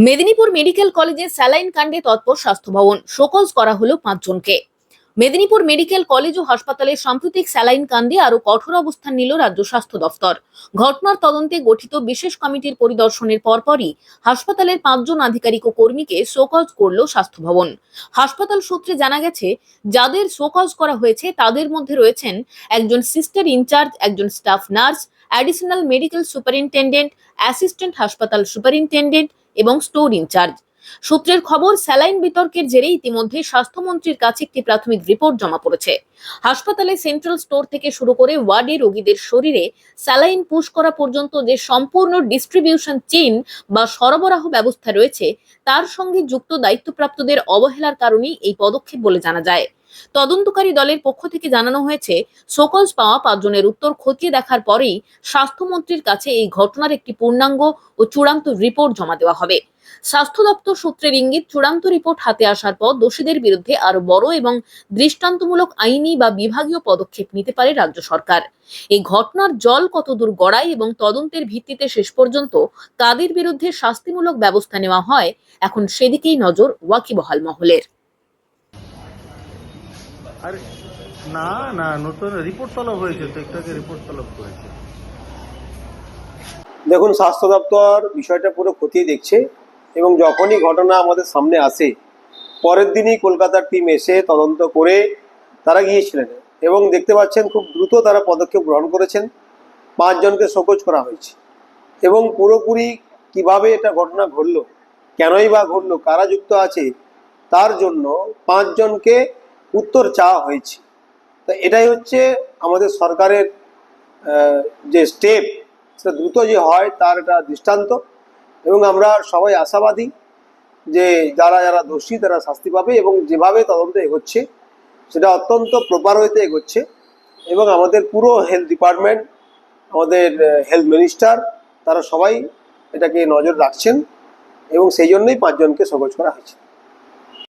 Medinipur medical কলেজে saline কাণ্ডে তৎপর স্বাস্থ্য ভবন, শোকজ করা হলো 5 জনকে। মেদিনীপুর মেডিকেল কলেজ ও হাসপাতালে সাম্প্রতিক স্যালাইন কাণ্ডে আরো কঠোর অবস্থান নিল রাজ্য স্বাস্থ্য দফতর। ঘটনার তদন্তে গঠিত বিশেষ কমিটির পরিদর্শনের পরপরই হাসপাতালের 5 জন আধিকারিক ও কর্মীকে শোকজ করল স্বাস্থ্য ভবন। হাসপাতাল সূত্রে জানা গেছে, যাদের শোকজ করা হয়েছে তাদের মধ্যে রয়েছেন একজন সিস্টার ইনচার্জ, একজন staff nurse, additional medical superintendent, assistant হাসপাতাল সুপারিনটেন্ডেন্ট এবং স্টোর ইনচার্জ। সূত্রের খবর, স্যালাইন বিতর্কের জেরে ইতিমধ্যে স্বাস্থ্যমন্ত্রীর কাছে একটি প্রাথমিক রিপোর্ট জমা পড়েছে। হাসপাতালে সেন্ট্রাল স্টোর থেকে শুরু করে ওয়ার্ডে রোগীদের শরীরে স্যালাইন পুশ করা পর্যন্ত যে সম্পূর্ণ ডিস্ট্রিবিউশন চেইন বা সরবরাহ ব্যবস্থা রয়েছে, তার সঙ্গে যুক্ত দায়িত্বপ্রাপ্তদের অবহেলার কারণেই এই পদক্ষেপ বলে জানা যায়। তদন্তকারী দলের পক্ষ থেকে জানানো হয়েছে, শোকজ পাওয়া 5 জনের উত্তর খতিয়ে দেখার পরেই স্বাস্থ্যমন্ত্রীর কাছে এই ঘটনার একটি পূর্ণাঙ্গ ও চূড়ান্ত রিপোর্ট জমা দেওয়া হবে। স্বাস্থ্য দপ্তর সূত্রের ইঙ্গিত, চূড়ান্ত রিপোর্ট হাতে আসার পর দোষীদের বিরুদ্ধে আরো বড় এবং দৃষ্টান্তমূলক আইনি বা বিভাগীয় পদক্ষেপ নিতে পারে রাজ্য সরকার। এই ঘটনার জল কতদূর গড়ায় এবং তদন্তের ভিত্তিতে শেষ পর্যন্ত কাদের বিরুদ্ধে শাস্তিমূলক ব্যবস্থা নেওয়া হয়, এখন সেদিকেই নজর ওয়াকিবহাল মহলের। আরে না না, নতুন রিপোর্ট তলব হয়েছে তো, একটু আগে রিপোর্ট তলব করেছে। দেখুন, স্বাস্থ্য দপ্তর বিষয়টা পুরো খতিয়ে দেখছে এবং যখনই ঘটনা আমাদের সামনে আসে পরের দিনই কলকাতার টিম এসে তদন্ত করে তারা গিয়েছিলেন এবং দেখতে পাচ্ছেন খুব দ্রুত তারা পদক্ষেপ গ্রহণ করেছেন। 5 জনকে শোকজ করা হয়েছে এবং পুরোপুরি কিভাবে এটা ঘটনা ঘটলো, কেনই বা ঘটলো, কারা যুক্ত আছে, তার জন্য 5 জনকে উত্তর চাওয়া হয়েছে। তো এটাই হচ্ছে আমাদের সরকারের যে স্টেপ, সেটা দ্রুত যে হয় তার একটা দৃষ্টান্ত এবং আমরা সবাই আশাবাদী যে যারা যারা দোষী তারা শাস্তি পাবে এবং যেভাবে তদন্ত এগোচ্ছে সেটা অত্যন্ত প্রপার ওয়েতে এগোচ্ছে এবং আমাদের পুরো হেলথ ডিপার্টমেন্ট, আমাদের হেলথ মিনিস্টার, তারা সবাই এটাকে নজর রাখছেন এবং সেই জন্যই 5 জনকে শোকজ করা হয়েছে।